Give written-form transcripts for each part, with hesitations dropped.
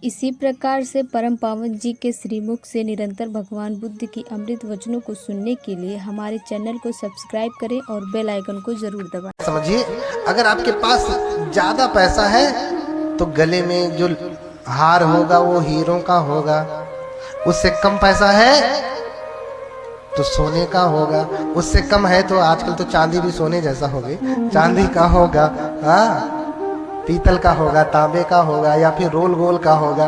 इसी प्रकार से परम पावन जी के श्रीमुख से निरंतर भगवान बुद्ध की अमृत वचनों को सुनने के लिए हमारे चैनल को सब्सक्राइब करें और बेल आइकन को जरूर दबाएं। समझिए, अगर आपके पास ज्यादा पैसा है तो गले में जो हार होगा वो हीरों का होगा, उससे कम पैसा है तो सोने का होगा, उससे कम है तो आजकल तो चांदी भी सोने जैसा हो गई, चांदी का होगा, हाँ पीतल का होगा, तांबे का होगा, या फिर रोल गोल्ड का होगा,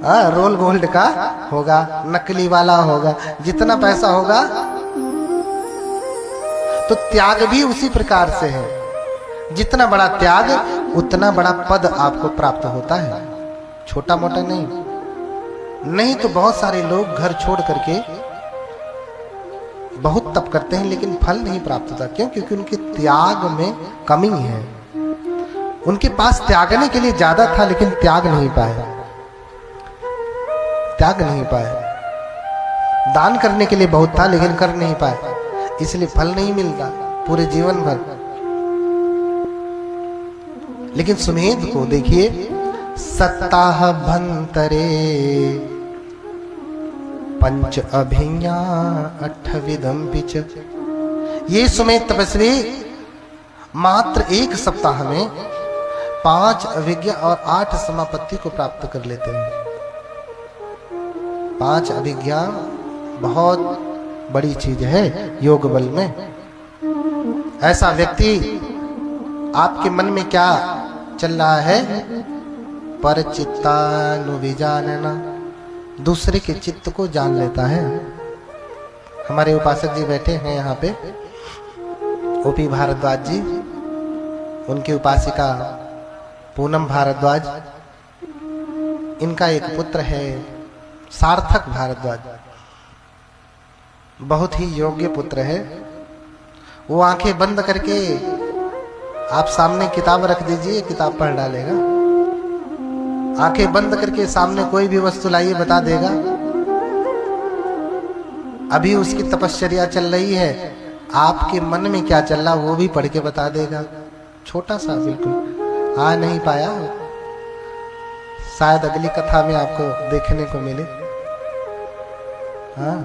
हाँ रोल गोल्ड का होगा, नकली वाला होगा। जितना पैसा होगा तो त्याग भी उसी प्रकार से है। जितना बड़ा त्याग उतना बड़ा पद आपको प्राप्त होता है, छोटा मोटा नहीं तो बहुत सारे लोग घर छोड़ करके बहुत तप करते हैं लेकिन फल नहीं प्राप्त होता। क्यों? क्योंकि उनके त्याग में कमी है। उनके पास त्यागने के लिए ज्यादा था लेकिन त्याग नहीं पाए, त्याग नहीं पाए। दान करने के लिए बहुत था लेकिन कर नहीं पाए, इसलिए फल नहीं मिलता पूरे जीवन भर। लेकिन सुमेध को देखिए, सत्ताह भंतरे पंच अभिज्ञा अठविदम पिच। ये सुमेध तपस्वी मात्र एक सप्ताह में 5 अभिज्ञा और 8 समापत्ति को प्राप्त कर लेते हैं। 5 अभिज्ञा बहुत बड़ी चीज है योग बल में। ऐसा व्यक्ति, आपके मन में क्या चल रहा है, पर चित्तानुविजानना, दूसरे के चित्त को जान लेता है। हमारे उपासक जी बैठे हैं यहाँ पे, ओपी भारद्वाज जी, उनकी उपासिका पूनम भारद्वाज, इनका एक पुत्र है सार्थक भारद्वाज, बहुत ही योग्य पुत्र है। वो आंखें बंद करके आप सामने किताब रख दीजिए, किताब पढ़ डालेगा। आंखें बंद करके सामने कोई भी वस्तु लाइए, बता देगा। अभी उसकी तपश्चर्या चल रही है, आपके मन में क्या चल रहा वो भी पढ़ के बता देगा। छोटा सा, बिल्कुल आ नहीं पाया, शायद अगली कथा में आपको देखने को मिले। हाँ,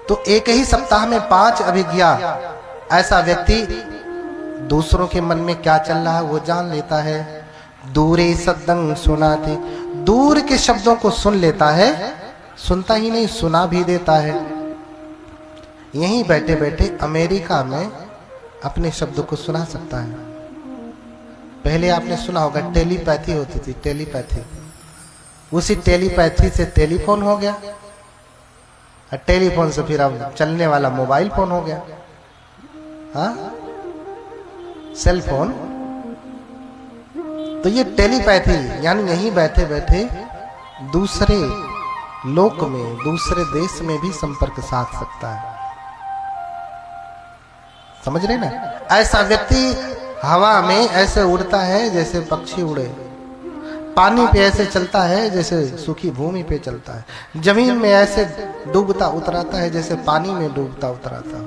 तो एक ही सप्ताह में 5 अभिज्ञा, ऐसा व्यक्ति दूसरों के मन में क्या चल रहा है वो जान लेता है। दूरे सद्दंग सुनाते, दूर के शब्दों को सुन लेता है, सुनता ही नहीं सुना भी देता है। यहीं बैठे बैठे अमेरिका में अपने शब्दों को सुना सकता है। पहले आपने सुना होगा टेलीपैथी होती थी, टेलीपैथी। उसी टेलीपैथी से टेलीफोन हो गया, और टेलीफोन से फिर अब चलने वाला मोबाइल फोन हो गया, हाँ सेल फोन। तो ये टेलीपैथी यानी यहीं बैठे बैठे दूसरे लोक में, दूसरे देश में भी संपर्क साध सकता है। समझ रहे ना? ऐसा व्यक्ति हवा में ऐसे उड़ता है जैसे पक्षी उड़े, पानी पे ऐसे चलता है जैसे सूखी भूमि पे चलता है, जमीन में ऐसे डूबता उतराता है जैसे पानी में डूबता उतराता।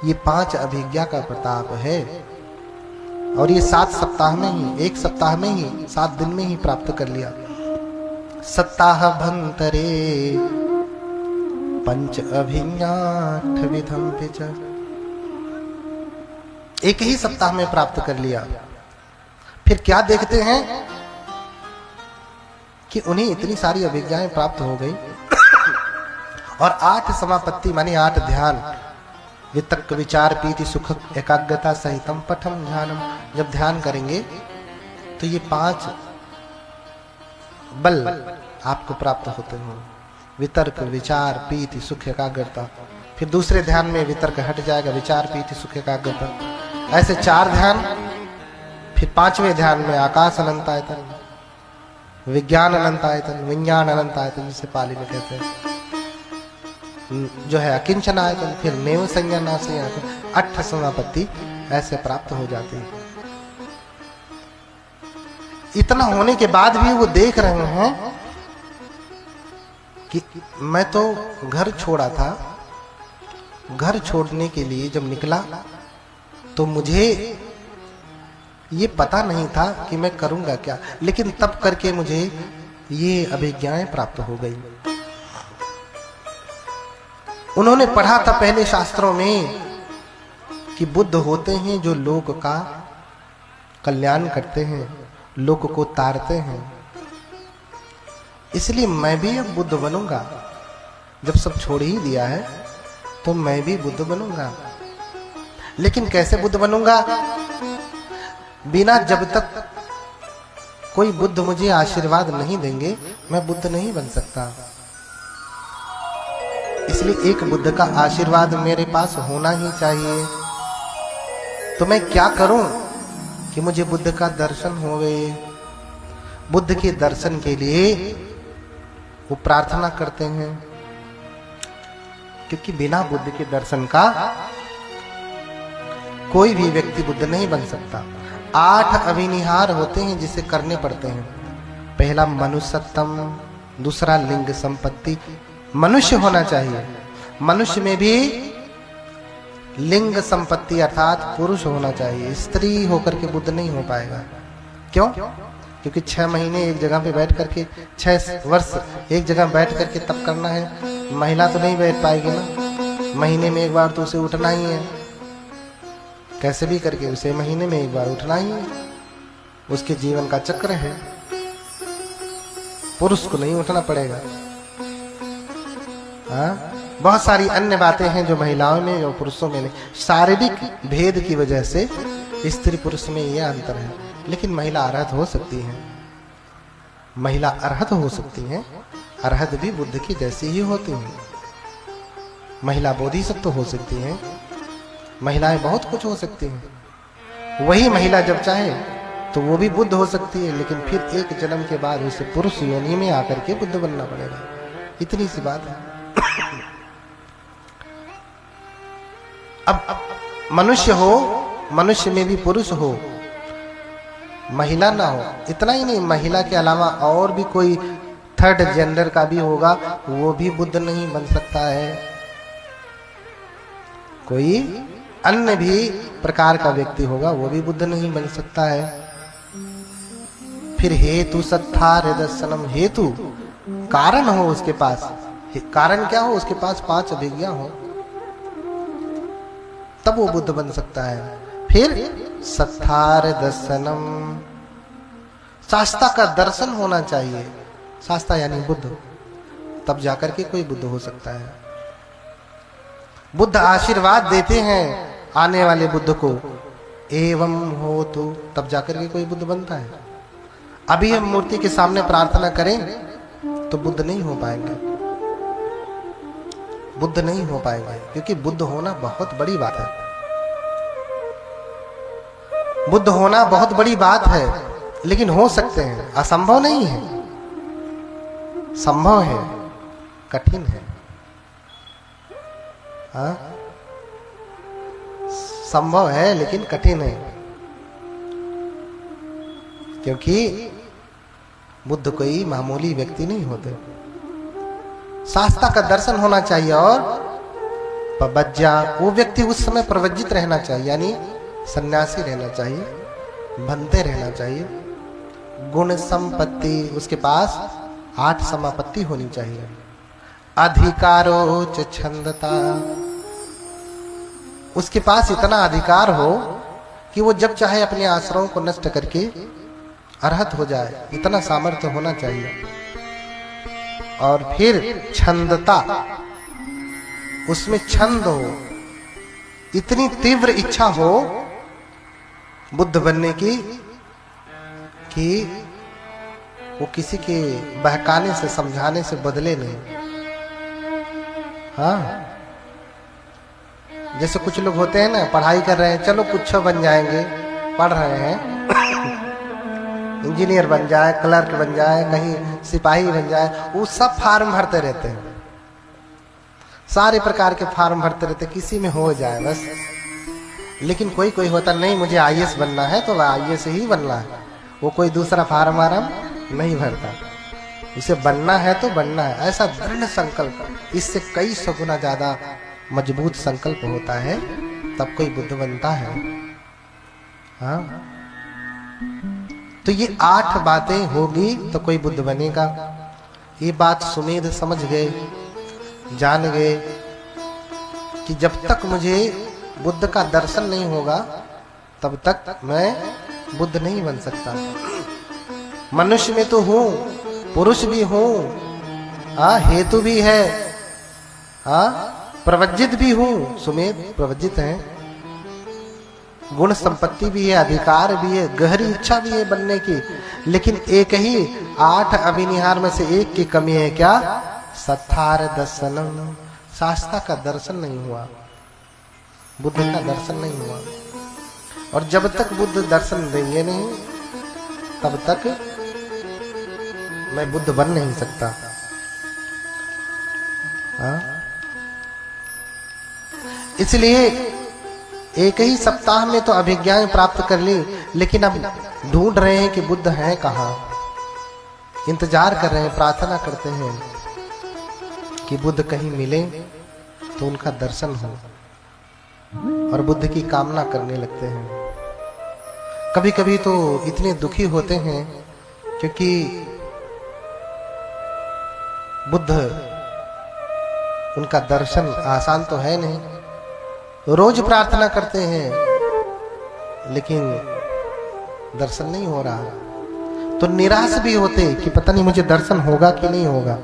ये 5 अभिज्ञा का प्रताप है, और ये 7 सप्ताह में ही, एक सप्ताह में ही, 7 दिन में ही प्राप्त कर लिया। सप्ताह भंतरे पंच अभिज्ञा अठविधम पिच, एक ही सप्ताह में प्राप्त कर लिया। फिर क्या देखते हैं कि उन्हें इतनी सारी अभिज्ञाएं प्राप्त हो गई, और 8 समापत्ति मानी 8 ध्यान, वितर्क विचार पीति सुख एकाग्रता सहितम पठम ध्यानम। जब ध्यान करेंगे तो ये 5 बल आपको प्राप्त होते हैं, वितर्क विचार पीति सुख एकाग्रता। फिर दूसरे ध्यान में वितर्क हट जाएगा, विचार पीति सुख एकाग्रता, ऐसे 4 ध्यान। फिर 5वें ध्यान में आकाश अनंत आयतन, विज्ञान अनंत आयतन, विज्ञान अनंत आयतन जिसे पाली में कहते हैं, जो है अकिंचन आयतन, फिर नेव संज्ञा नासय आयतन, 8 समापत्ति ऐसे प्राप्त हो जाती है। इतना होने के बाद भी वो देख रहे हैं कि मैं तो घर छोड़ा था, घर छोड़ने के लिए जब निकला तो मुझे ये पता नहीं था कि मैं करूंगा क्या, लेकिन तब करके मुझे ये अभिज्ञाएं प्राप्त हो गई। उन्होंने पढ़ा था पहले शास्त्रों में कि बुद्ध होते हैं जो लोक का कल्याण करते हैं, लोक को तारते हैं। इसलिए मैं भी अब बुद्ध बनूंगा। जब सब छोड़ ही दिया है तो मैं भी बुद्ध बनूंगा। लेकिन कैसे बुद्ध बनूंगा? बिना जब तक कोई बुद्ध मुझे आशीर्वाद नहीं देंगे मैं बुद्ध नहीं बन सकता। इसलिए एक बुद्ध का आशीर्वाद मेरे पास होना ही चाहिए। तो मैं क्या करूं कि मुझे बुद्ध का दर्शन होवे? बुद्ध के दर्शन के लिए वो प्रार्थना करते हैं, क्योंकि बिना बुद्ध के दर्शन का कोई भी व्यक्ति बुद्ध नहीं बन सकता। 8 अभिनिहार होते हैं जिसे करने पड़ते हैं। पहला मनुष्यत्वम, दूसरा लिंग संपत्ति, मनुष्य होना चाहिए। मनुष्य में भी लिंग संपत्ति अर्थात पुरुष होना चाहिए। स्त्री होकर के बुद्ध नहीं हो पाएगा। क्यों? क्योंकि 6 महीने एक जगह पे बैठ करके, 6 वर्ष एक जगह बैठ करके तप करना है। महिला तो नहीं बैठ पाएगी ना। महीने में एक बार तो उसे उठना ही है, कैसे भी करके उसे महीने में एक बार उठना ही है। उसके जीवन का चक्र है। पुरुष को नहीं उठना पड़ेगा। हाँ, बहुत सारी अन्य बातें हैं जो महिलाओं में और पुरुषों में नहीं। शारीरिक भेद की वजह से स्त्री पुरुष में यह अंतर है। लेकिन महिला अर्हत हो सकती है। महिला अर्हत हो सकती है। अर्हत भी बुद्ध की जैसी ही होती है। महिला बोधिसत्व हो सकती है। महिलाएं बहुत कुछ हो सकती हैं। वही महिला जब चाहे तो वो भी बुद्ध हो सकती है, लेकिन फिर एक जन्म के बाद उसे पुरुष योनि में आकर के बुद्ध बनना पड़ेगा। इतनी सी बात है। अब मनुष्य हो, मनुष्य में भी पुरुष हो, महिला ना हो। इतना ही नहीं, महिला के अलावा और भी कोई थर्ड जेंडर का भी होगा, वो भी बुद्ध नहीं बन सकता है। कोई अन्य भी प्रकार का व्यक्ति होगा, वो भी बुद्ध नहीं बन सकता है। फिर हेतु सत्थार दर्शनम, हेतु कारण हो उसके पास। कारण क्या हो? उसके पास 5 अभिज्ञा हो, तब वो बुद्ध बन सकता है। फिर सत्थार दर्शनम, शास्त्रा का दर्शन होना चाहिए। शास्त्रा यानी बुद्ध, तब जाकर के कोई बुद्ध हो सकता है। बुद्ध आशीर्वाद देते हैं आने वाले बुद्ध को, एवं हो तो, तब जाकर के कोई बुद्ध बनता है। अभी हम मूर्ति के सामने प्रार्थना करें तो बुद्ध नहीं हो पाएंगे। बुद्ध नहीं हो पाएंगे, क्योंकि बुद्ध होना बहुत बड़ी बात है। बुद्ध होना बहुत बड़ी बात है, लेकिन हो सकते हैं, असंभव नहीं है। संभव है, कठिन है। हाँ, संभव है लेकिन कठिन है, क्योंकि बुद्ध कोई मामूली व्यक्ति नहीं होते। शास्त्रा का दर्शन होना चाहिए और पबज्जा, वो व्यक्ति उस समय प्रवज्जित रहना चाहिए, यानी सन्यासी रहना चाहिए, बनते रहना चाहिए। गुण संपत्ति, उसके पास 8 समापत्ति होनी चाहिए। अधिकारो च छंदता, उसके पास इतना अधिकार हो कि वो जब चाहे अपने आश्रमों को नष्ट करके अर्हत हो जाए, इतना सामर्थ्य होना चाहिए। और फिर छंदता, उसमें छंद हो, इतनी तीव्र इच्छा हो बुद्ध बनने की कि वो किसी के बहकाने से, समझाने से बदले नहीं। हाँ, जैसे कुछ लोग होते हैं ना, पढ़ाई कर रहे हैं, चलो कुछ बन जाएंगे, पढ़ रहे हैं, इंजीनियर बन जाए, क्लर्क बन जाए, कहीं सिपाही बन जाए, वो सब फार्म भरते रहते हैं। सारे प्रकार के फार्म भरते रहते, किसी में हो जाए बस। लेकिन कोई कोई होता नहीं, मुझे आईएएस बनना है तो आईएएस ही बनना है, वो कोई दूसरा फार्म वार्म नहीं भरता। उसे बनना है तो बनना है, ऐसा दृढ़ संकल्प, इससे कई सौ गुना ज्यादा मजबूत संकल्प होता है, तब कोई बुद्ध बनता है। हाँ, तो ये 8 बातें होगी तो कोई बुद्ध बनेगा। ये बात सुमेध समझ गए, जान गए कि जब तक मुझे बुद्ध का दर्शन नहीं होगा तब तक मैं बुद्ध नहीं बन सकता। मनुष्य में तो हूं, पुरुष भी हूं, हेतु भी है, प्रवज्जित भी हूं। सुमेध प्रवज्जित है, गुण संपत्ति भी है, अधिकार भी है, गहरी इच्छा भी है बनने की, लेकिन एक ही 8 अभिनिहार में से एक की कमी है। क्या? सत्थार दर्शनम, शास्त्रा का दर्शन नहीं हुआ, बुद्ध का दर्शन नहीं हुआ। और जब तक बुद्ध दर्शन देंगे नहीं तब तक मैं बुद्ध बन नहीं सकता। इसलिए एक ही सप्ताह में तो अभिज्ञाएं प्राप्त कर ली, लेकिन अब ढूंढ रहे हैं कि बुद्ध हैं कहाँ। इंतजार कर रहे हैं, प्रार्थना करते हैं कि बुद्ध कहीं मिले तो उनका दर्शन हो, और बुद्ध की कामना करने लगते हैं। कभी कभी तो इतने दुखी होते हैं क्योंकि बुद्ध, उनका दर्शन आसान तो है नहीं। रोज प्रार्थना करते हैं लेकिन दर्शन नहीं हो रहा, तो निराश भी होते कि पता नहीं मुझे दर्शन होगा कि नहीं होगा।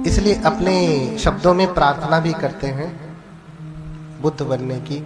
इसलिए अपने शब्दों में प्रार्थना भी करते हैं बुद्ध बनने की।